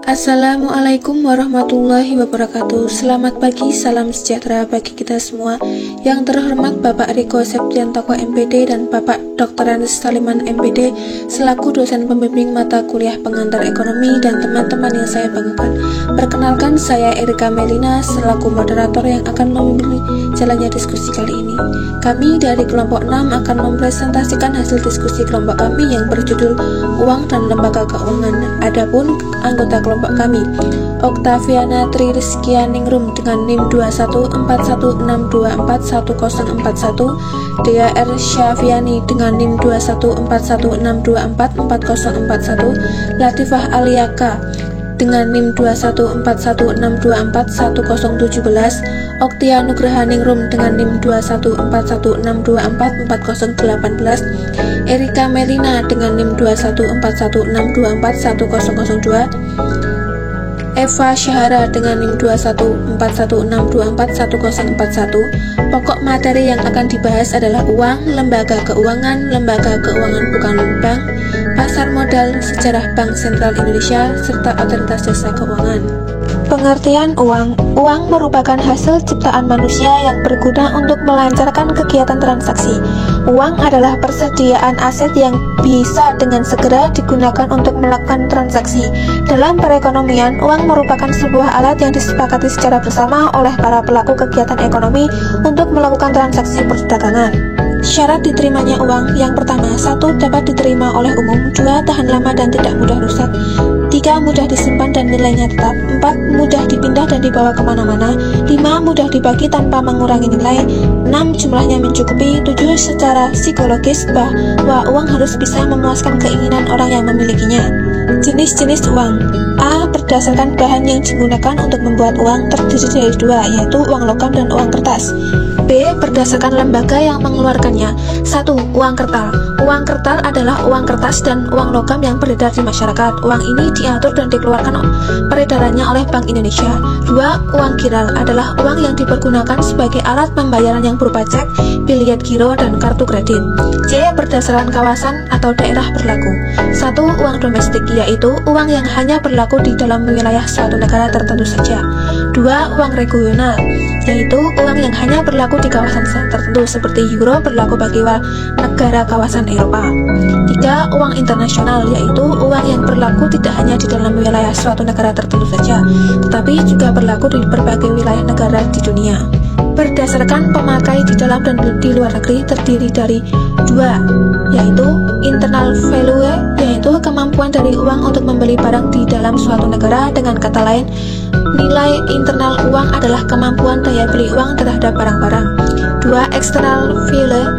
Assalamualaikum warahmatullahi wabarakatuh. Selamat pagi, salam sejahtera bagi kita semua. Yang terhormat Bapak Riko Septiantoko MPD dan Bapak Dr. Anis Saliman MPD selaku dosen pembimbing mata kuliah pengantar ekonomi dan teman-teman yang saya banggakan. Perkenalkan, saya Erika Melina selaku moderator yang akan memimpin jalannya diskusi kali ini. Kami dari kelompok 6 akan mempresentasikan hasil diskusi kelompok kami yang berjudul Uang dan Lembaga Keuangan. Adapun anggota kelompok kami, Oktaviana Tri Rizkianingrum dengan NIM 214162414041, Dea R. Syafiani dengan NIM 214162444041, Latifah Aliaka dengan NIM 2141624117, Oktia Nugrahaningrum dengan NIM 214162444018, Erika Melina dengan NIM 214162410002, Eva Syahara dengan NIM 2141624141. Pokok materi yang akan dibahas adalah uang, lembaga keuangan bukan bank, pasar modal, sejarah Bank Sentral Indonesia, serta otoritas jasa keuangan. Pengertian uang. Uang merupakan hasil ciptaan manusia yang berguna untuk melancarkan kegiatan transaksi. Uang adalah persediaan aset yang bisa dengan segera digunakan untuk melakukan transaksi. Dalam perekonomian, uang merupakan sebuah alat yang disepakati secara bersama oleh para pelaku kegiatan ekonomi untuk melakukan transaksi perdagangan. Syarat diterimanya uang: yang pertama, 1. Dapat diterima oleh umum, 2. Tahan lama dan tidak mudah rusak, 3. Mudah disimpan dan nilainya tetap, 4. Mudah dipindah dan dibawa kemana-mana, 5. Mudah dibagi tanpa mengurangi nilai, 6. Jumlahnya mencukupi, 7. Secara psikologis bahwa uang harus bisa memuaskan keinginan orang yang memilikinya. Jenis-jenis uang. A. Berdasarkan bahan yang digunakan untuk membuat uang terdiri dari dua, yaitu uang logam dan uang kertas. B. Berdasarkan lembaga yang mengeluarkannya. 1. Uang kertal. Uang kertal adalah uang kertas dan uang logam yang beredar di masyarakat. Uang ini diatur dan dikeluarkan peredarannya oleh Bank Indonesia. 2. Uang giral adalah uang yang dipergunakan sebagai alat pembayaran yang berupa cek, biliet giro, dan kartu kredit. C. Berdasarkan kawasan atau daerah berlaku. 1. Uang domestik, yaitu uang yang hanya berlaku di dalam wilayah suatu negara tertentu saja. 2. Uang regional, yaitu uang yang hanya berlaku di kawasan tertentu seperti euro berlaku bagi negara kawasan Eropa. 3. Uang internasional, yaitu uang yang berlaku tidak hanya di dalam wilayah suatu negara tertentu saja, tetapi juga berlaku di berbagai wilayah negara di dunia. Berdasarkan pemakai di dalam dan di luar negeri terdiri dari dua, yaitu internal value, yaitu kemampuan dari uang untuk membeli barang di dalam suatu negara. Dengan kata lain, nilai internal uang adalah kemampuan daya beli uang terhadap barang-barang. 2. External value,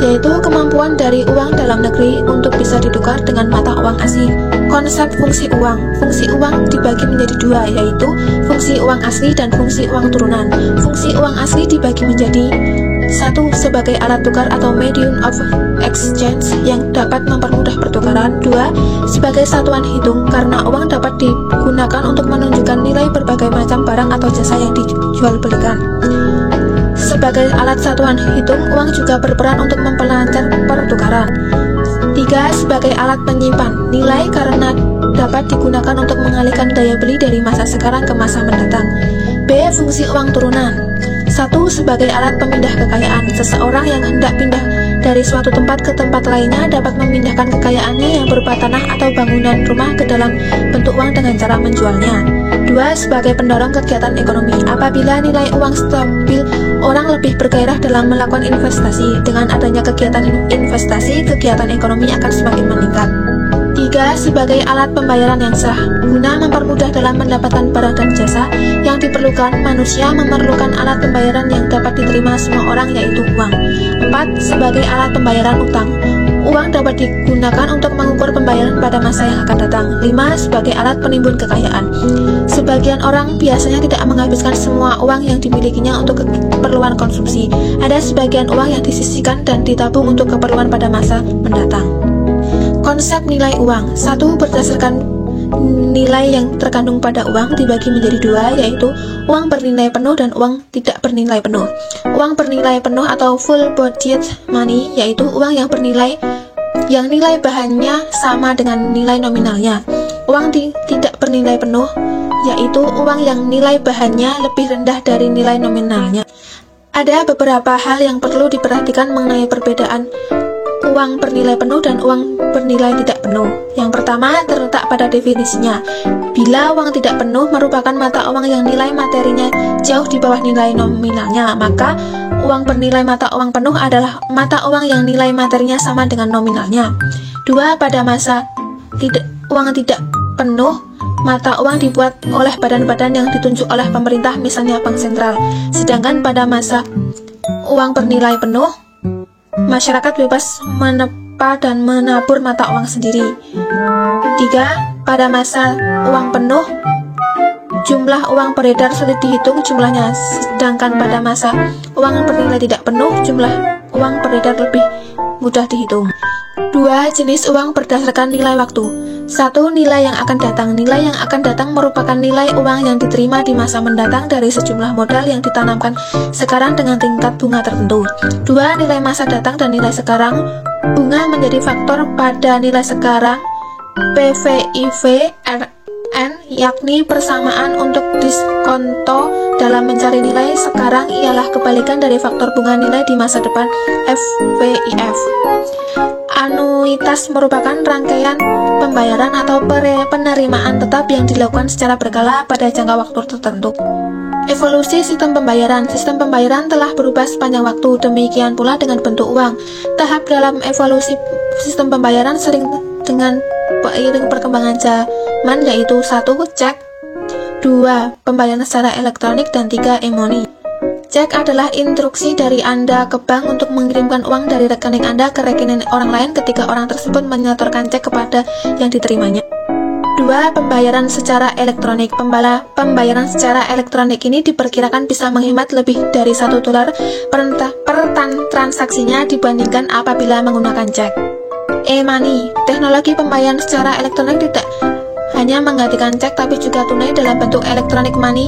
yaitu kemampuan dari uang dalam negeri untuk bisa ditukar dengan mata uang asing. Konsep fungsi uang. Fungsi uang dibagi menjadi dua, yaitu fungsi uang asli dan fungsi uang turunan. Fungsi uang asli dibagi menjadi 1. Sebagai alat tukar atau medium of exchange yang dapat mempermudah pertukaran. 2. Sebagai satuan hitung karena uang dapat digunakan untuk menunjukkan nilai berbagai macam barang atau jasa yang dijual belikan. Sebagai alat satuan hitung, uang juga berperan untuk memperlancar pertukaran. 3. Sebagai alat penyimpan nilai karena dapat digunakan untuk mengalihkan daya beli dari masa sekarang ke masa mendatang. B. Fungsi uang turunan. 1. Sebagai alat pemindah kekayaan. Seseorang yang hendak pindah dari suatu tempat ke tempat lainnya dapat memindahkan kekayaannya yang berupa tanah atau bangunan rumah ke dalam bentuk uang dengan cara menjualnya. 2. Sebagai pendorong kegiatan ekonomi. Apabila nilai uang stabil, orang lebih bergairah dalam melakukan investasi. Dengan adanya kegiatan investasi, kegiatan ekonomi akan semakin meningkat. 3. Sebagai alat pembayaran yang sah. Guna mempermudah dalam mendapatkan barang dan jasa yang diperlukan, manusia memerlukan alat pembayaran yang dapat diterima semua orang, yaitu uang. 4. Sebagai alat pembayaran utang. Uang dapat digunakan untuk mengukur pembayaran pada masa yang akan datang. 5. Sebagai alat penimbun kekayaan. Sebagian orang biasanya tidak menghabiskan semua uang yang dimilikinya untuk keperluan konsumsi. Ada sebagian uang yang disisihkan dan ditabung untuk keperluan pada masa mendatang. Konsep nilai uang. 1. Berdasarkan nilai yang terkandung pada uang dibagi menjadi dua, yaitu uang bernilai penuh dan uang tidak bernilai penuh. Uang bernilai penuh atau full bodied money, yaitu uang yang nilai bahannya sama dengan nilai nominalnya. uang tidak bernilai penuh, yaitu uang yang nilai bahannya lebih rendah dari nilai nominalnya. Ada beberapa hal yang perlu diperhatikan mengenai perbedaan uang bernilai penuh dan uang bernilai tidak penuh. Yang pertama terletak pada definisinya. Bila uang tidak penuh merupakan mata uang yang nilai materinya jauh di bawah nilai nominalnya, maka uang bernilai mata uang penuh adalah mata uang yang nilai materinya sama dengan nominalnya. 2. Pada masa uang tidak penuh, mata uang dibuat oleh badan-badan yang ditunjuk oleh pemerintah, misalnya Bank Sentral. Sedangkan pada masa uang bernilai penuh, masyarakat bebas menepa dan menabur mata uang sendiri. 3. Pada masa uang penuh, jumlah uang beredar sulit dihitung jumlahnya, sedangkan pada masa uang bernilai tidak penuh, jumlah uang beredar lebih mudah dihitung. 2. Jenis uang berdasarkan nilai waktu. 1. Nilai yang akan datang. Nilai yang akan datang merupakan nilai uang yang diterima di masa mendatang dari sejumlah modal yang ditanamkan sekarang dengan tingkat bunga tertentu. 2. Nilai masa datang dan nilai sekarang. Bunga menjadi faktor pada nilai sekarang. PVIV-RN, yakni persamaan untuk diskonto dalam mencari nilai sekarang, ialah kebalikan dari faktor bunga nilai di masa depan, FVIF. Anuitas merupakan rangkaian pembayaran atau penerimaan tetap yang dilakukan secara berkala pada jangka waktu tertentu. Evolusi sistem pembayaran. Sistem pembayaran telah berubah sepanjang waktu, demikian pula dengan bentuk uang. Tahap dalam evolusi sistem pembayaran sering dengan perkembangan zaman, yaitu 1. Cek, 2. Pembayaran secara elektronik, dan 3. e-money. Cek adalah instruksi dari Anda ke bank untuk mengirimkan uang dari rekening Anda ke rekening orang lain ketika orang tersebut menyetorkan cek kepada yang diterimanya. 2. Pembayaran secara elektronik. Pembayaran secara elektronik ini diperkirakan bisa menghemat lebih dari $1 per transaksinya dibandingkan apabila menggunakan cek. E-money. Teknologi pembayaran secara elektronik tidak hanya menggantikan cek tapi juga tunai dalam bentuk electronic money.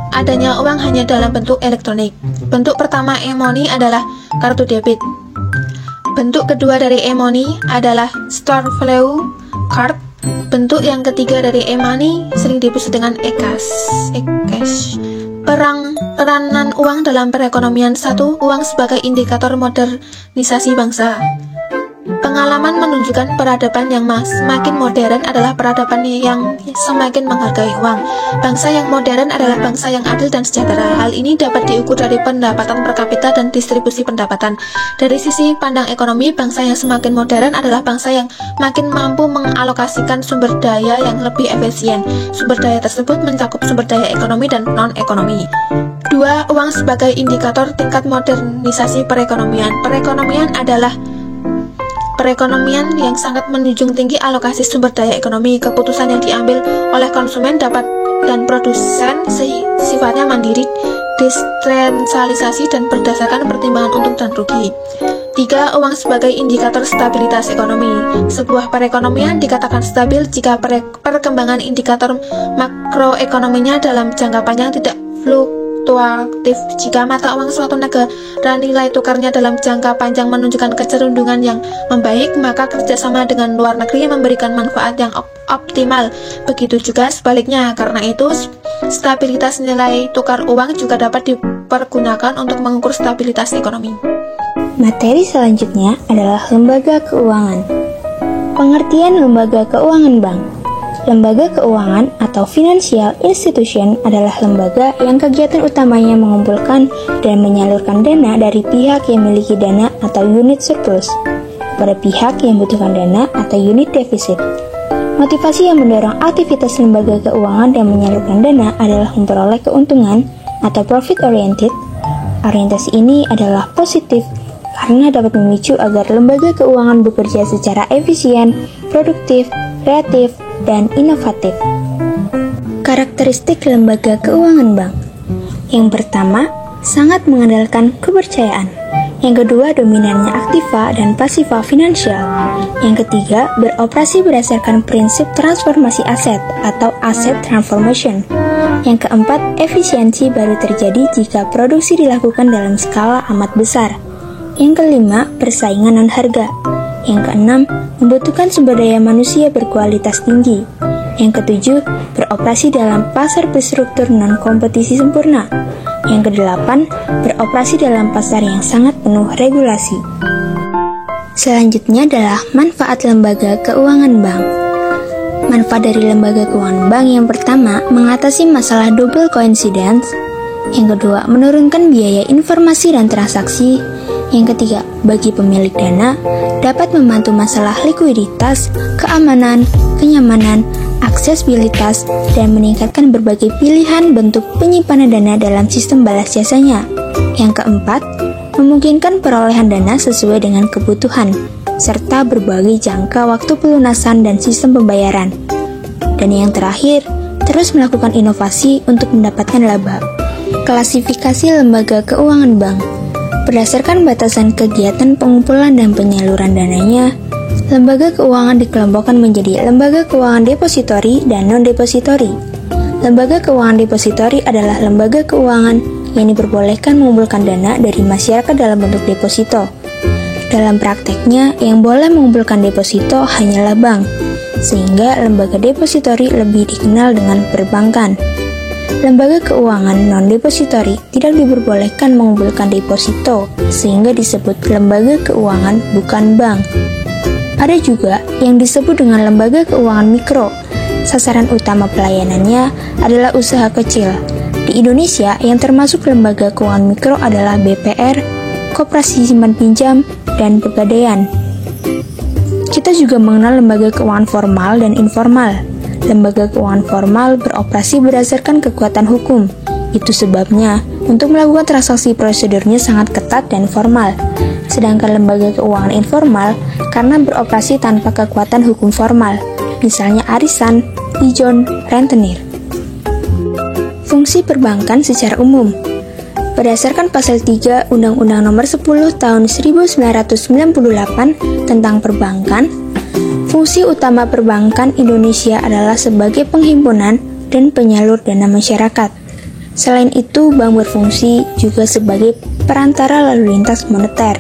Adanya uang hanya dalam bentuk elektronik. Bentuk pertama e-money adalah kartu debit. Bentuk kedua dari e-money adalah store value card. Bentuk yang ketiga dari e-money sering disebut dengan e-cash. Peranan uang dalam perekonomian. 1. Uang sebagai indikator modernisasi bangsa. Pengalaman menunjukkan peradaban yang semakin modern adalah peradaban yang semakin menghargai uang. Bangsa yang modern adalah bangsa yang adil dan sejahtera. Hal ini dapat diukur dari pendapatan per kapita dan distribusi pendapatan. Dari sisi pandang ekonomi, bangsa yang semakin modern adalah bangsa yang makin mampu mengalokasikan sumber daya yang lebih efisien. Sumber daya tersebut mencakup sumber daya ekonomi dan non-ekonomi. 2. Uang sebagai indikator tingkat modernisasi perekonomian. Perekonomian yang sangat menjunjung tinggi alokasi sumber daya ekonomi. Keputusan yang diambil oleh konsumen dan produsen sifatnya mandiri, desentralisasi, dan berdasarkan pertimbangan untung dan rugi. 3. Uang sebagai indikator stabilitas ekonomi. Sebuah perekonomian dikatakan stabil jika perkembangan indikator makroekonominya dalam jangka panjang tidak fluktuatif. Jika mata uang suatu negara nilai tukarnya dalam jangka panjang menunjukkan kecenderungan yang membaik, maka kerjasama dengan luar negeri memberikan manfaat yang optimal. Begitu juga sebaliknya. Karena itu, stabilitas nilai tukar uang juga dapat dipergunakan untuk mengukur stabilitas ekonomi. Materi selanjutnya adalah lembaga keuangan. Pengertian lembaga keuangan bank. Lembaga keuangan atau financial institution adalah lembaga yang kegiatan utamanya mengumpulkan dan menyalurkan dana dari pihak yang memiliki dana atau unit surplus kepada pihak yang membutuhkan dana atau unit defisit. Motivasi yang mendorong aktivitas lembaga keuangan dan menyalurkan dana adalah memperoleh keuntungan atau profit oriented. Orientasi ini adalah positif karena dapat memicu agar lembaga keuangan bekerja secara efisien, produktif, kreatif, dan inovatif. Karakteristik lembaga keuangan bank. Yang pertama, sangat mengandalkan kepercayaan. Yang kedua, dominannya aktiva dan pasiva finansial. Yang ketiga, beroperasi berdasarkan prinsip transformasi aset atau asset transformation. Yang keempat, efisiensi baru terjadi jika produksi dilakukan dalam skala amat besar. Yang kelima, persaingan non harga. Yang keenam, membutuhkan sumber daya manusia berkualitas tinggi. Yang ketujuh, beroperasi dalam pasar berstruktur non-kompetisi sempurna. Yang kedelapan, beroperasi dalam pasar yang sangat penuh regulasi. Selanjutnya adalah manfaat lembaga keuangan bank. Manfaat dari lembaga keuangan bank yang pertama, mengatasi masalah double coincidence. Yang kedua, menurunkan biaya informasi dan transaksi. Yang ketiga, bagi pemilik dana, dapat membantu masalah likuiditas, keamanan, kenyamanan, aksesibilitas, dan meningkatkan berbagai pilihan bentuk penyimpanan dana dalam sistem balas jasanya. Yang keempat, memungkinkan perolehan dana sesuai dengan kebutuhan, serta berbagai jangka waktu pelunasan dan sistem pembayaran. Dan yang terakhir, terus melakukan inovasi untuk mendapatkan laba. Klasifikasi lembaga keuangan bank. Berdasarkan batasan kegiatan pengumpulan dan penyaluran dananya, lembaga keuangan dikelompokkan menjadi lembaga keuangan depositori dan non-depositori. Lembaga keuangan depositori adalah lembaga keuangan yang diperbolehkan mengumpulkan dana dari masyarakat dalam bentuk deposito. Dalam prakteknya, yang boleh mengumpulkan deposito hanyalah bank, sehingga lembaga depositori lebih dikenal dengan perbankan. Lembaga keuangan non-depositori tidak diperbolehkan mengumpulkan deposito, sehingga disebut lembaga keuangan bukan bank. Ada juga yang disebut dengan lembaga keuangan mikro. Sasaran utama pelayanannya adalah usaha kecil. Di Indonesia, yang termasuk lembaga keuangan mikro adalah BPR, koperasi simpan pinjam, dan pegadaian. Kita juga mengenal lembaga keuangan formal dan informal. Lembaga keuangan formal beroperasi berdasarkan kekuatan hukum. Itu sebabnya, untuk melakukan transaksi prosedurnya sangat ketat dan formal. Sedangkan lembaga keuangan informal karena beroperasi tanpa kekuatan hukum formal, misalnya arisan, ijon, rentenir. Fungsi perbankan secara umum. Berdasarkan pasal 3 Undang-Undang Nomor 10 Tahun 1998 tentang perbankan, fungsi utama perbankan Indonesia adalah sebagai penghimpunan dan penyalur dana masyarakat. Selain itu, bank berfungsi juga sebagai perantara lalu lintas moneter.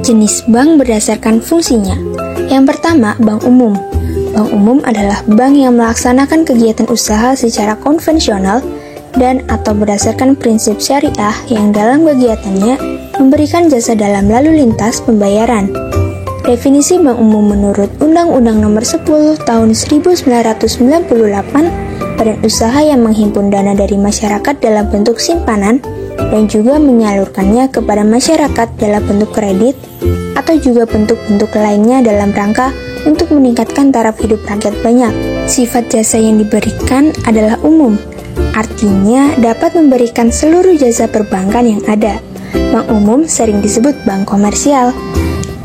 Jenis bank berdasarkan fungsinya. Yang pertama, bank umum. Bank umum adalah bank yang melaksanakan kegiatan usaha secara konvensional dan atau berdasarkan prinsip syariah yang dalam kegiatannya memberikan jasa dalam lalu lintas pembayaran. Definisi bank umum menurut Undang-Undang Nomor 10 Tahun 1998, badan usaha yang menghimpun dana dari masyarakat dalam bentuk simpanan dan juga menyalurkannya kepada masyarakat dalam bentuk kredit atau juga bentuk-bentuk lainnya dalam rangka untuk meningkatkan taraf hidup rakyat banyak. Sifat jasa yang diberikan adalah umum, artinya dapat memberikan seluruh jasa perbankan yang ada. Bank umum sering disebut bank komersial.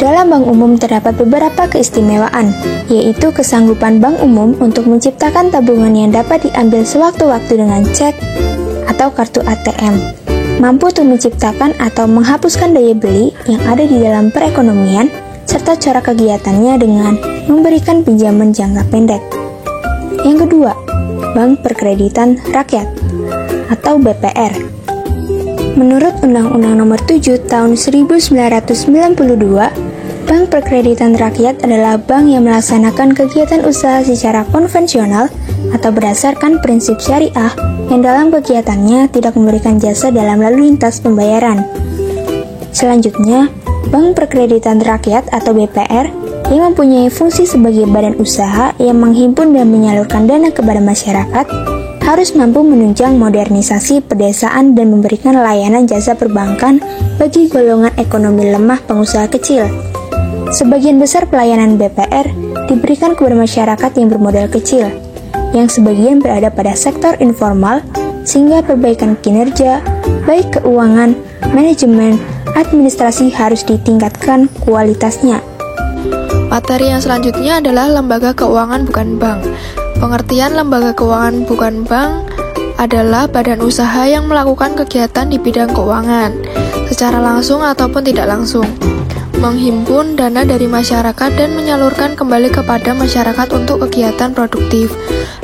Dalam bank umum terdapat beberapa keistimewaan, yaitu kesanggupan bank umum untuk menciptakan tabungan yang dapat diambil sewaktu-waktu dengan cek atau kartu ATM, mampu untuk menciptakan atau menghapuskan daya beli yang ada di dalam perekonomian, serta cara kegiatannya dengan memberikan pinjaman jangka pendek. Yang kedua, Bank Perkreditan Rakyat atau BPR. Menurut Undang-Undang Nomor 7 Tahun 1992, Bank Perkreditan Rakyat adalah bank yang melaksanakan kegiatan usaha secara konvensional atau berdasarkan prinsip syariah yang dalam kegiatannya tidak memberikan jasa dalam lalu lintas pembayaran. Selanjutnya, Bank Perkreditan Rakyat atau BPR yang mempunyai fungsi sebagai badan usaha yang menghimpun dan menyalurkan dana kepada masyarakat harus mampu menunjang modernisasi pedesaan dan memberikan layanan jasa perbankan bagi golongan ekonomi lemah pengusaha kecil. Sebagian besar pelayanan BPR diberikan kepada masyarakat yang bermodal kecil, yang sebagian berada pada sektor informal, sehingga perbaikan kinerja, baik keuangan, manajemen, administrasi harus ditingkatkan kualitasnya. Materi yang selanjutnya adalah lembaga keuangan bukan bank. Pengertian lembaga keuangan bukan bank adalah badan usaha yang melakukan kegiatan di bidang keuangan, secara langsung ataupun tidak langsung, menghimpun dana dari masyarakat dan menyalurkan kembali kepada masyarakat untuk kegiatan produktif.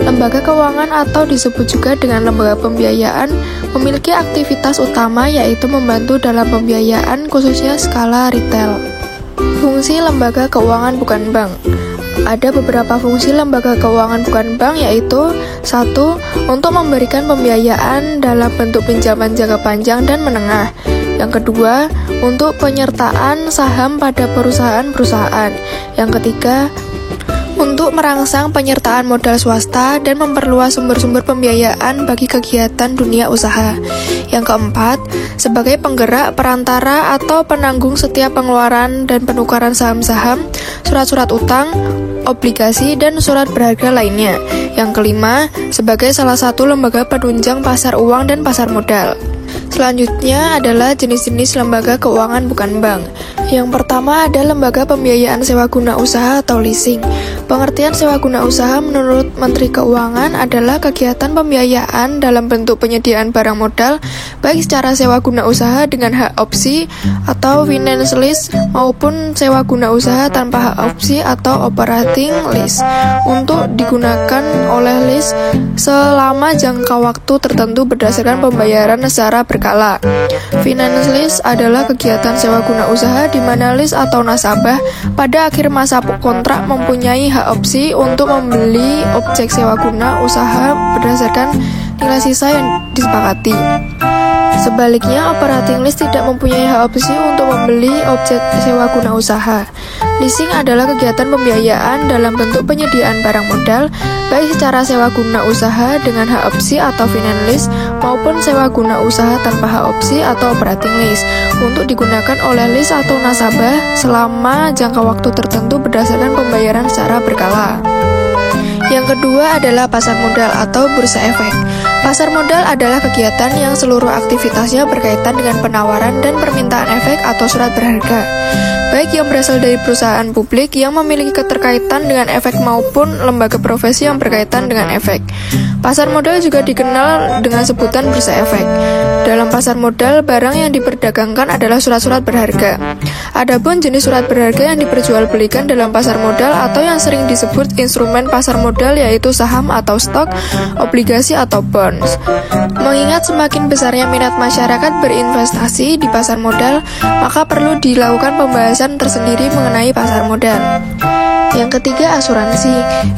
Lembaga keuangan atau disebut juga dengan lembaga pembiayaan memiliki aktivitas utama yaitu membantu dalam pembiayaan khususnya skala retail. Fungsi lembaga keuangan bukan bank. Ada beberapa fungsi lembaga keuangan bukan bank, yaitu 1. Untuk memberikan pembiayaan dalam bentuk pinjaman jangka panjang dan menengah. Yang kedua, untuk penyertaan saham pada perusahaan-perusahaan. Yang ketiga, untuk merangsang penyertaan modal swasta dan memperluas sumber-sumber pembiayaan bagi kegiatan dunia usaha. Yang keempat, sebagai penggerak, perantara, atau penanggung setiap pengeluaran dan penukaran saham-saham, surat-surat utang, obligasi, dan surat berharga lainnya. Yang kelima, sebagai salah satu lembaga penunjang pasar uang dan pasar modal. Selanjutnya adalah jenis-jenis lembaga keuangan bukan bank. Yang pertama ada lembaga pembiayaan sewa guna usaha atau leasing. Pengertian sewa guna usaha menurut Menteri Keuangan adalah kegiatan pembiayaan dalam bentuk penyediaan barang modal, baik secara sewa guna usaha dengan hak opsi atau finance lease maupun sewa guna usaha tanpa hak opsi atau operating lease, untuk digunakan oleh lease selama jangka waktu tertentu berdasarkan pembayaran secara berkala. Finance lease adalah kegiatan sewa guna usaha di mana lease atau nasabah pada akhir masa kontrak mempunyai hak opsi untuk membeli objek sewa guna usaha berdasarkan nilai sisa yang disepakati. Sebaliknya, operating lease tidak mempunyai hak opsi untuk membeli objek sewa guna usaha. Leasing adalah kegiatan pembiayaan dalam bentuk penyediaan barang modal, baik secara sewa guna usaha dengan hak opsi atau finance lease, maupun sewa guna usaha tanpa hak opsi atau operating lease, untuk digunakan oleh lease atau nasabah selama jangka waktu tertentu berdasarkan pembayaran secara berkala. Yang kedua adalah pasar modal atau bursa efek. Pasar modal adalah kegiatan yang seluruh aktivitasnya berkaitan dengan penawaran dan permintaan efek atau surat berharga, baik yang berasal dari perusahaan publik yang memiliki keterkaitan dengan efek maupun lembaga profesi yang berkaitan dengan efek. Pasar modal juga dikenal dengan sebutan bursa efek. Dalam pasar modal, barang yang diperdagangkan adalah surat-surat berharga. Adapun jenis surat berharga yang diperjualbelikan dalam pasar modal atau yang sering disebut instrumen pasar modal yaitu saham atau stok, obligasi atau bonds. Mengingat semakin besarnya minat masyarakat berinvestasi di pasar modal, maka perlu dilakukan pembahasan tersendiri mengenai pasar modal. Yang ketiga, asuransi.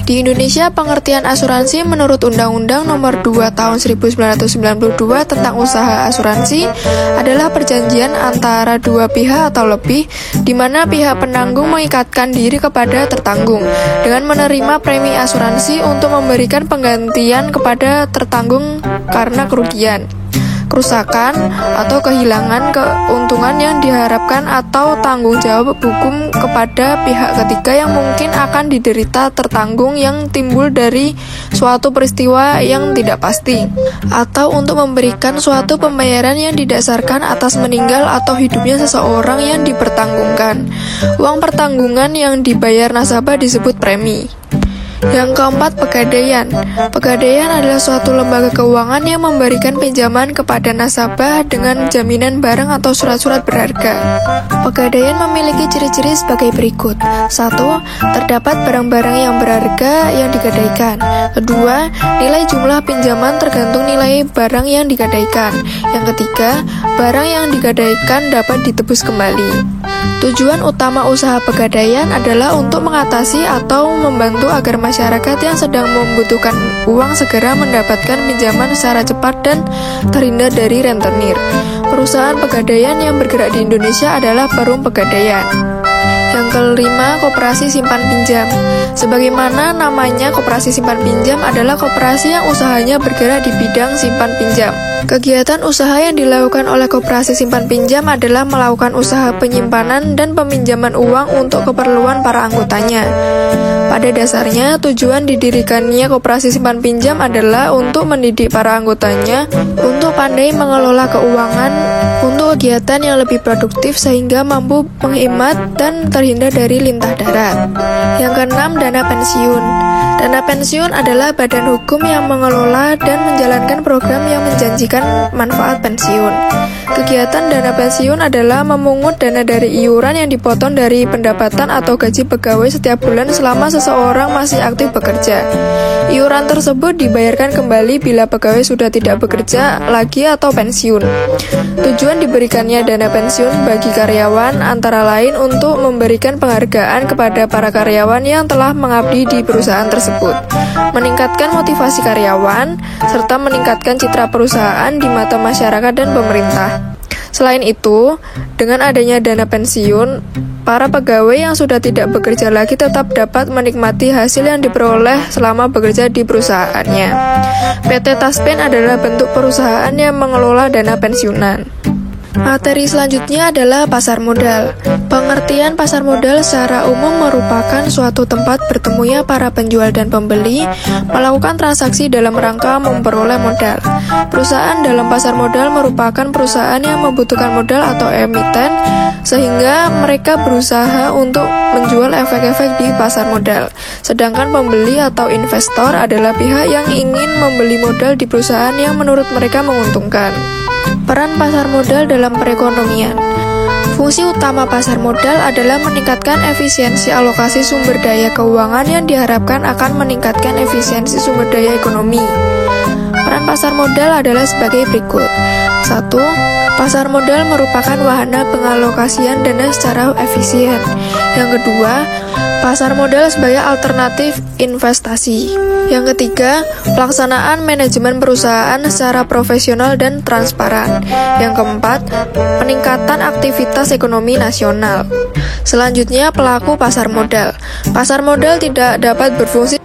Di Indonesia, pengertian asuransi menurut Undang-Undang Nomor 2 Tahun 1992 tentang usaha asuransi adalah perjanjian antara dua pihak atau lebih, di mana pihak penanggung mengikatkan diri kepada tertanggung dengan menerima premi asuransi untuk memberikan penggantian kepada tertanggung karena kerugian, kerusakan, atau kehilangan keuntungan yang diharapkan atau tanggung jawab hukum kepada pihak ketiga yang mungkin akan diderita tertanggung yang timbul dari suatu peristiwa yang tidak pasti, atau untuk memberikan suatu pembayaran yang didasarkan atas meninggal atau hidupnya seseorang yang dipertanggungkan. Uang pertanggungan yang dibayar nasabah disebut premi. Yang keempat, pegadaian. Pegadaian adalah suatu lembaga keuangan yang memberikan pinjaman kepada nasabah dengan jaminan barang atau surat-surat berharga. Pegadaian memiliki ciri-ciri sebagai berikut. 1. Terdapat barang-barang yang berharga yang digadaikan. 2. Nilai jumlah pinjaman tergantung nilai barang yang digadaikan. Yang ketiga, barang yang digadaikan dapat ditebus kembali. Tujuan utama usaha pegadaian adalah untuk mengatasi atau membantu agar masyarakat yang sedang membutuhkan uang segera mendapatkan pinjaman secara cepat dan terhindar dari rentenir. Perusahaan pegadaian yang bergerak di Indonesia adalah Perum Pegadaian. Yang kelima, koperasi simpan pinjam. Sebagaimana namanya, koperasi simpan pinjam adalah koperasi yang usahanya bergerak di bidang simpan pinjam. Kegiatan usaha yang dilakukan oleh koperasi simpan pinjam adalah melakukan usaha penyimpanan dan peminjaman uang untuk keperluan para anggotanya. Pada dasarnya, tujuan didirikannya koperasi simpan pinjam adalah untuk mendidik para anggotanya untuk pandai mengelola keuangan untuk kegiatan yang lebih produktif sehingga mampu menghemat dan terhindar dari lintah darat. Yang keenam, dana pensiun. Dana pensiun adalah badan hukum yang mengelola dan menjalankan program yang menjanjikan manfaat pensiun. Kegiatan dana pensiun adalah memungut dana dari iuran yang dipotong dari pendapatan atau gaji pegawai setiap bulan selama seseorang masih aktif bekerja. Iuran tersebut dibayarkan kembali bila pegawai sudah tidak bekerja lagi atau pensiun. Tujuan diberikannya dana pensiun bagi karyawan antara lain untuk memberikan penghargaan kepada para karyawan yang telah mengabdi di perusahaan tersebut, meningkatkan motivasi karyawan, serta meningkatkan citra perusahaan di mata masyarakat dan pemerintah. Selain itu, dengan adanya dana pensiun, para pegawai yang sudah tidak bekerja lagi tetap dapat menikmati hasil yang diperoleh selama bekerja di perusahaannya. PT Taspen adalah bentuk perusahaan yang mengelola dana pensiunan. Materi selanjutnya adalah pasar modal. Pengertian pasar modal secara umum merupakan suatu tempat bertemunya para penjual dan pembeli melakukan transaksi dalam rangka memperoleh modal. Perusahaan dalam pasar modal merupakan perusahaan yang membutuhkan modal atau emiten, sehingga mereka berusaha untuk menjual efek-efek di pasar modal. Sedangkan pembeli atau investor adalah pihak yang ingin membeli modal di perusahaan yang menurut mereka menguntungkan. Peran pasar modal dalam perekonomian. Fungsi utama pasar modal adalah meningkatkan efisiensi alokasi sumber daya keuangan yang diharapkan akan meningkatkan efisiensi sumber daya ekonomi. Peran pasar modal adalah sebagai berikut. 1. Pasar modal merupakan wahana pengalokasian dana secara efisien. Yang kedua, pasar modal sebagai alternatif investasi. Yang ketiga, pelaksanaan manajemen perusahaan secara profesional dan transparan. Yang keempat, peningkatan aktivitas ekonomi nasional. Selanjutnya, pelaku pasar modal. Pasar modal tidak dapat berfungsi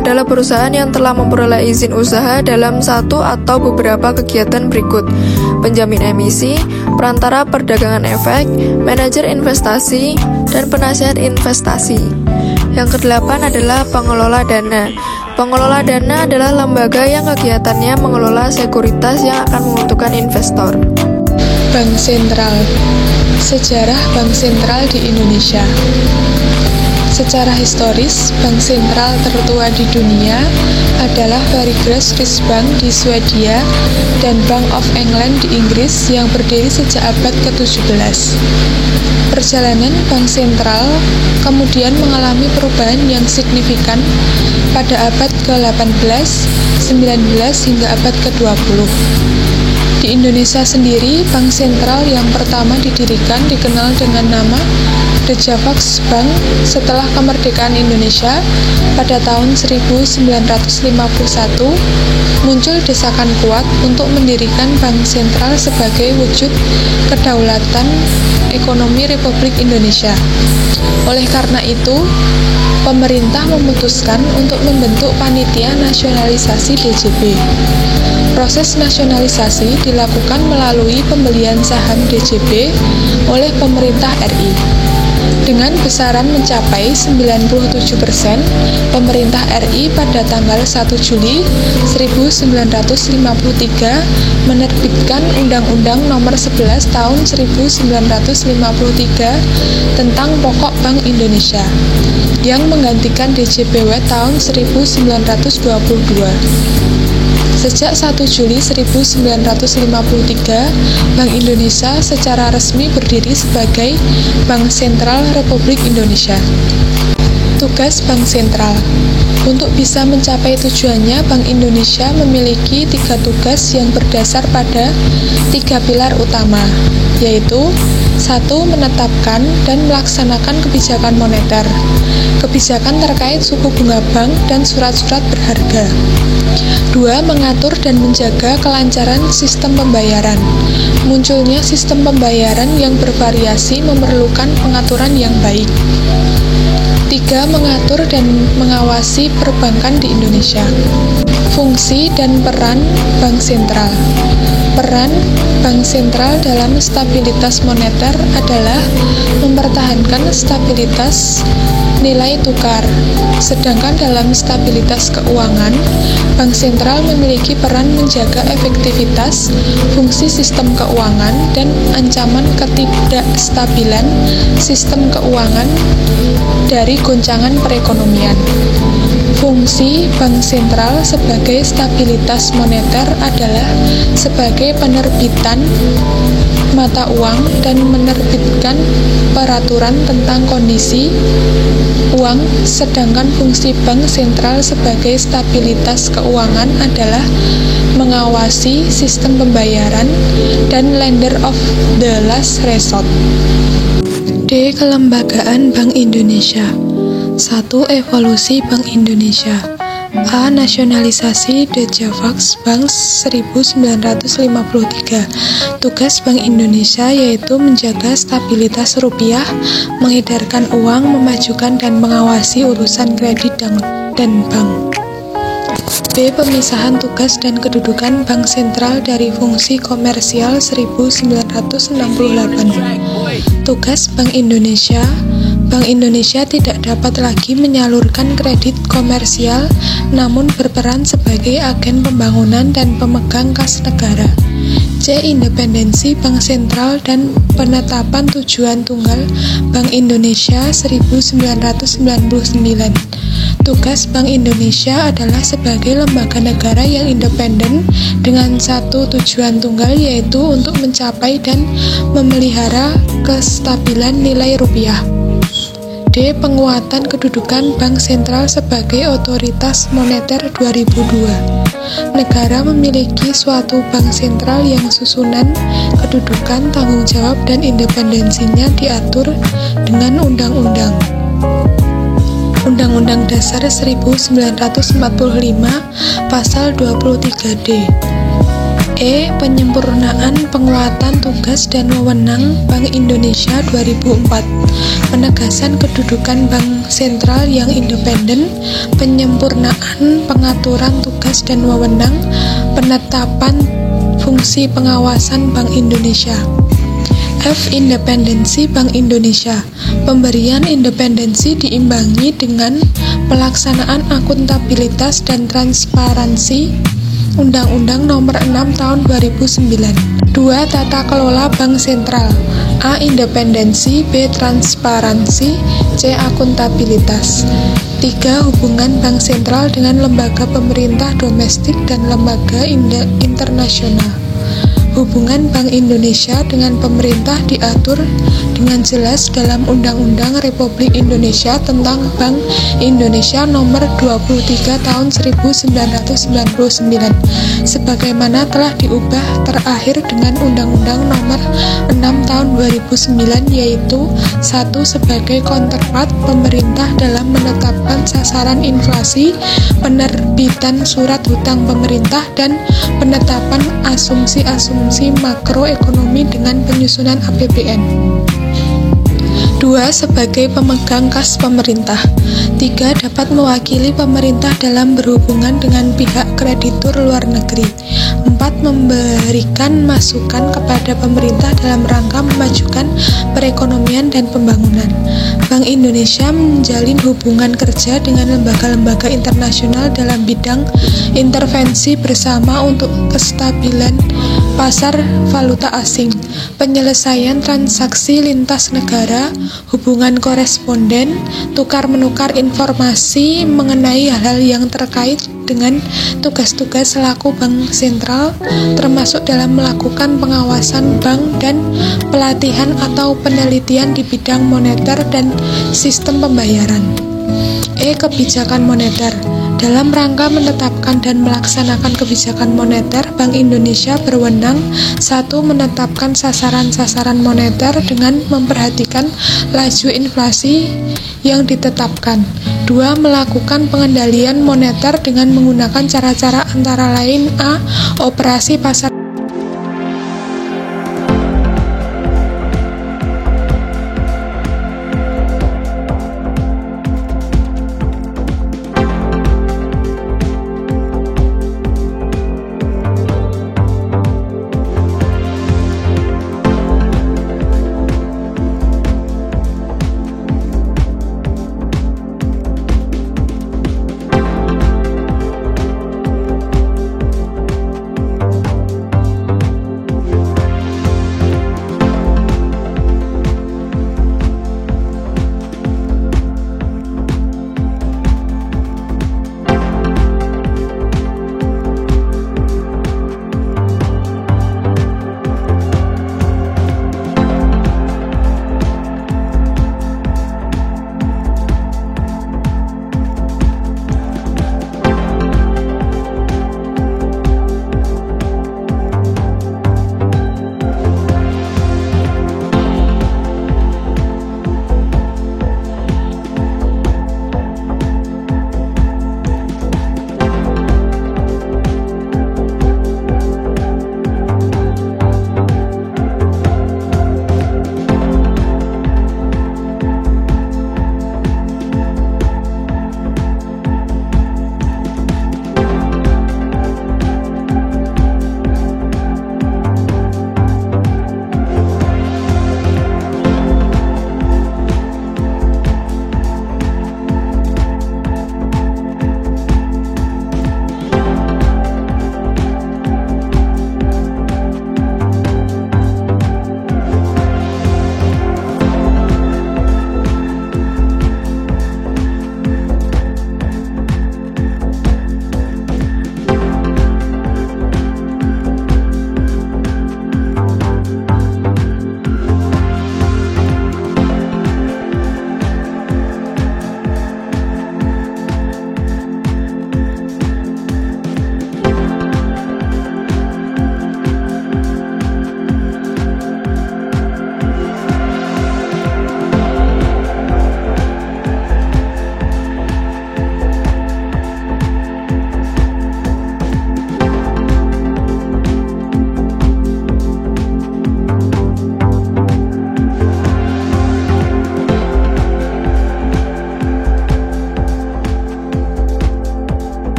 Adalah perusahaan yang telah memperoleh izin usaha dalam satu atau beberapa kegiatan berikut: penjamin emisi, perantara perdagangan efek, manajer investasi, dan penasihat investasi. Yang kedelapan adalah pengelola dana. Pengelola dana adalah lembaga yang kegiatannya mengelola sekuritas yang akan menguntungkan investor. Bank Sentral. Sejarah Bank Sentral di Indonesia. Secara historis, bank sentral tertua di dunia adalah Sveriges Riksbank di Swedia dan Bank of England di Inggris yang berdiri sejak abad ke-17. Perjalanan bank sentral kemudian mengalami perubahan yang signifikan pada abad ke-18, 19 hingga abad ke-20. Di Indonesia sendiri, bank sentral yang pertama didirikan dikenal dengan nama The Javax Bank setelah kemerdekaan Indonesia pada tahun 1951, muncul desakan kuat untuk mendirikan bank sentral sebagai wujud kedaulatan ekonomi Republik Indonesia. Oleh karena itu, pemerintah memutuskan untuk membentuk Panitia Nasionalisasi DJB. Proses nasionalisasi dilakukan melalui pembelian saham DJB oleh pemerintah RI. Dengan besaran mencapai 97%, pemerintah RI pada tanggal 1 Juli 1953 menerbitkan Undang-Undang Nomor 11 Tahun 1953 tentang Pokok Bank Indonesia yang menggantikan DJBW tahun 1922. Sejak 1 Juli 1953, Bank Indonesia secara resmi berdiri sebagai Bank Sentral Republik Indonesia. Tugas Bank Sentral. Untuk bisa mencapai tujuannya, Bank Indonesia memiliki 3 tugas yang berdasar pada 3 pilar utama, yaitu 1. Menetapkan dan melaksanakan kebijakan moneter, kebijakan terkait suku bunga bank dan surat-surat berharga. 2. Mengatur dan menjaga kelancaran sistem pembayaran. Munculnya sistem pembayaran yang bervariasi memerlukan pengaturan yang baik. 3. Mengatur dan mengawasi perbankan di Indonesia. Fungsi dan peran Bank Sentral. Peran Bank Sentral dalam stabilitas moneter adalah mempertahankan stabilitas nilai tukar. Sedangkan dalam stabilitas keuangan, Bank Sentral memiliki peran menjaga efektivitas fungsi sistem keuangan dan ancaman ketidakstabilan sistem keuangan dari goncangan perekonomian. Fungsi bank sentral sebagai stabilitas moneter adalah sebagai penerbitan mata uang dan menerbitkan peraturan tentang kondisi uang, sedangkan fungsi bank sentral sebagai stabilitas keuangan adalah mengawasi sistem pembayaran dan lender of the last resort. D. Kelembagaan Bank Indonesia. 1. Evolusi Bank Indonesia. A. Nasionalisasi The Javax Bank 1953. Tugas Bank Indonesia yaitu menjaga stabilitas rupiah, mengedarkan uang, memajukan dan mengawasi urusan kredit dan bank. B. Pemisahan tugas dan kedudukan Bank Sentral dari fungsi komersial 1968. Tugas Bank Indonesia. Bank Indonesia tidak dapat lagi menyalurkan kredit komersial, namun berperan sebagai agen pembangunan dan pemegang kas negara. C. Independensi Bank Sentral dan penetapan tujuan tunggal Bank Indonesia 1999. Tugas Bank Indonesia adalah sebagai lembaga negara yang independen dengan satu tujuan tunggal, yaitu untuk mencapai dan memelihara kestabilan nilai rupiah. D. Penguatan kedudukan Bank Sentral sebagai otoritas moneter 2002. Negara memiliki suatu bank sentral yang susunan, kedudukan, tanggung jawab, dan independensinya diatur dengan undang-undang. Undang-Undang Dasar 1945 Pasal 23D. E. Penyempurnaan penguatan tugas dan wewenang Bank Indonesia 2004. Penegasan kedudukan Bank Sentral yang independen, penyempurnaan pengaturan tugas dan wewenang, penetapan fungsi pengawasan Bank Indonesia. F. Independensi Bank Indonesia. Pemberian independensi diimbangi dengan pelaksanaan akuntabilitas dan transparansi. Undang-Undang Nomor 6 Tahun 2009. 2. Tata kelola Bank Sentral. A. Independensi. B. Transparansi. C. Akuntabilitas. 3. Hubungan Bank Sentral dengan lembaga pemerintah domestik dan lembaga internasional. Hubungan Bank Indonesia dengan pemerintah diatur dengan jelas dalam Undang-Undang Republik Indonesia tentang Bank Indonesia Nomor 23 Tahun 1999, sebagaimana telah diubah terakhir dengan Undang-Undang Nomor 6 Tahun 2009, yaitu 1. Sebagai counterpart pemerintah dalam menetapkan sasaran inflasi, penerbitan surat hutang pemerintah, dan penetapan asumsi-asumsi makroekonomi dengan penyusunan APBN. 2. Sebagai pemegang kas pemerintah. 3. Dapat mewakili pemerintah dalam berhubungan dengan pihak kreditur luar negeri. 4. Memberikan masukan kepada pemerintah dalam rangka memajukan perekonomian dan pembangunan. Bank Indonesia menjalin hubungan kerja dengan lembaga-lembaga internasional dalam bidang intervensi bersama untuk kestabilan pasar valuta asing, penyelesaian transaksi lintas negara, hubungan koresponden, tukar-menukar informasi mengenai hal-hal yang terkait dengan tugas-tugas selaku bank sentral, termasuk dalam melakukan pengawasan bank dan pelatihan atau penelitian di bidang moneter dan sistem pembayaran. E. Kebijakan moneter. Dalam rangka menetapkan dan melaksanakan kebijakan moneter, Bank Indonesia berwenang 1. Menetapkan sasaran-sasaran moneter dengan memperhatikan laju inflasi yang ditetapkan. 2. Melakukan pengendalian moneter dengan menggunakan cara-cara antara lain A. Operasi pasar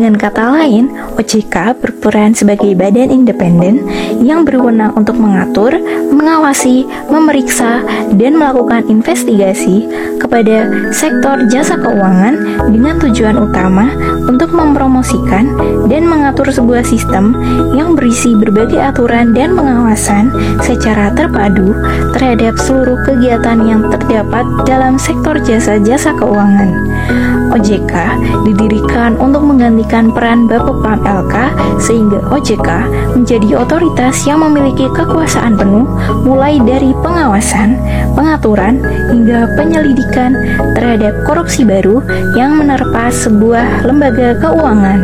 Dengan kata lain, OJK berperan sebagai badan independen yang berwenang untuk mengatur, mengawasi, memeriksa, dan melakukan investigasi kepada sektor jasa keuangan dengan tujuan utama untuk mempromosikan dan mengatur sebuah sistem yang berisi berbagai aturan dan pengawasan secara terpadu terhadap seluruh kegiatan yang terdapat dalam sektor jasa-jasa keuangan. OJK didirikan untuk menggantikan peran Bapepam LK sehingga OJK menjadi otoritas yang memiliki kekuasaan penuh mulai dari pengawasan, pengaturan, hingga penyelidikan terhadap korupsi baru yang menerpa sebuah lembaga keuangan.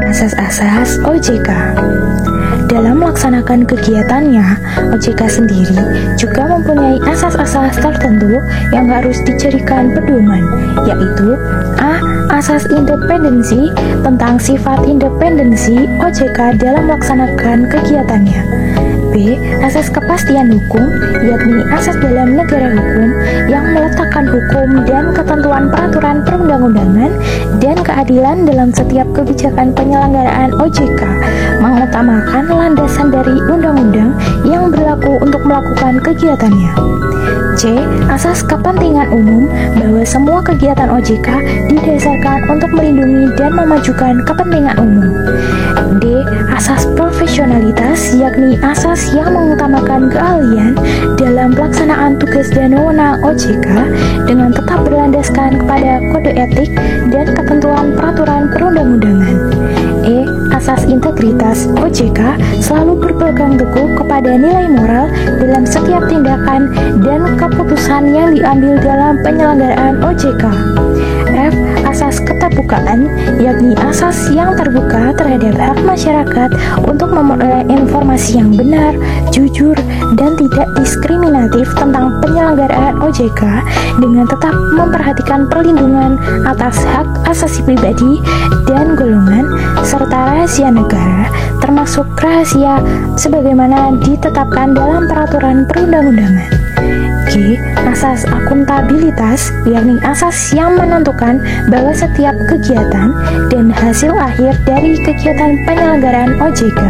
Asas-asas OJK. Dalam melaksanakan kegiatannya, OJK sendiri juga mempunyai asas-asas tertentu yang harus dijadikan pedoman, yaitu A. Asas independensi tentang sifat independensi OJK dalam melaksanakan kegiatannya. B. Asas kepastian hukum, yakni asas dalam negara hukum yang meletakkan hukum dan ketentuan peraturan perundang-undangan dan keadilan dalam setiap kebijakan penyelenggaraan OJK, mengutamakan landasan dari undang-undang yang berlaku untuk melakukan kegiatannya. C. Asas kepentingan umum, bahwa semua kegiatan OJK didasarkan untuk melindungi dan memajukan kepentingan umum. D. Asas profesionalitas, yakni asas yang mengutamakan keahlian dalam pelaksanaan tugas dan wewenang OJK dengan tetap berlandaskan kepada kode etik dan ketentuan peraturan perundang-undangan. E. Asas integritas OJK selalu berpegang teguh kepada nilai moral dalam setiap tindakan dan keputusan yang diambil dalam penyelenggaraan OJK. F. Asas keterbukaan, yakni asas yang terbuka terhadap hak masyarakat untuk memperoleh informasi yang benar, jujur, dan tidak diskriminatif tentang penyelenggaraan OJK dengan tetap memperhatikan perlindungan atas hak asasi pribadi dan golongan serta rahasia negara, termasuk rahasia sebagaimana ditetapkan dalam peraturan perundang-undangan. G. Asas akuntabilitas, yakni asas yang menentukan bahwa setiap kegiatan dan hasil akhir dari kegiatan penyelenggaraan OJK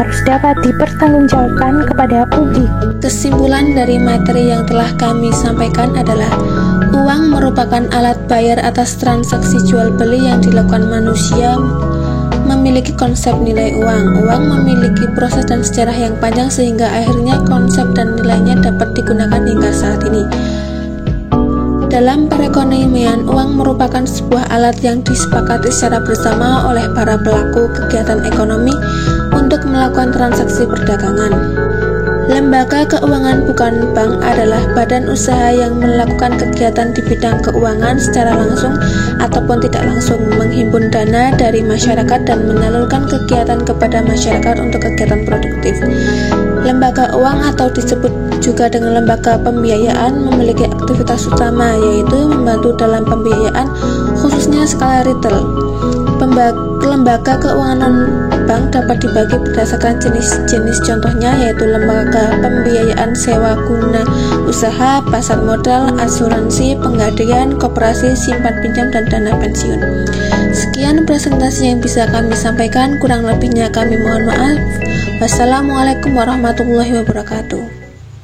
harus dapat dipertanggungjawabkan kepada publik. Kesimpulan dari materi yang telah kami sampaikan adalah uang merupakan alat bayar atas transaksi jual beli yang dilakukan manusia memiliki konsep nilai uang. Uang memiliki proses dan sejarah yang panjang sehingga akhirnya konsep dan nilainya dapat digunakan hingga saat ini. Dalam perekonomian, uang merupakan sebuah alat yang disepakati secara bersama oleh para pelaku kegiatan ekonomi untuk melakukan transaksi perdagangan. Lembaga keuangan bukan bank adalah badan usaha yang melakukan kegiatan di bidang keuangan secara langsung ataupun tidak langsung, menghimpun dana dari masyarakat dan menyalurkan kegiatan kepada masyarakat untuk kegiatan produktif. Lembaga uang atau disebut juga dengan lembaga pembiayaan memiliki aktivitas utama, yaitu membantu dalam pembiayaan khususnya skala retail. Lembaga keuangan non-bank dapat dibagi berdasarkan jenis-jenis contohnya, yaitu lembaga pembiayaan sewa guna usaha, pasar modal, asuransi, penggadaian, koperasi, simpan pinjam, dan dana pensiun. Sekian presentasi yang bisa kami sampaikan, kurang lebihnya kami mohon maaf. Wassalamualaikum warahmatullahi wabarakatuh.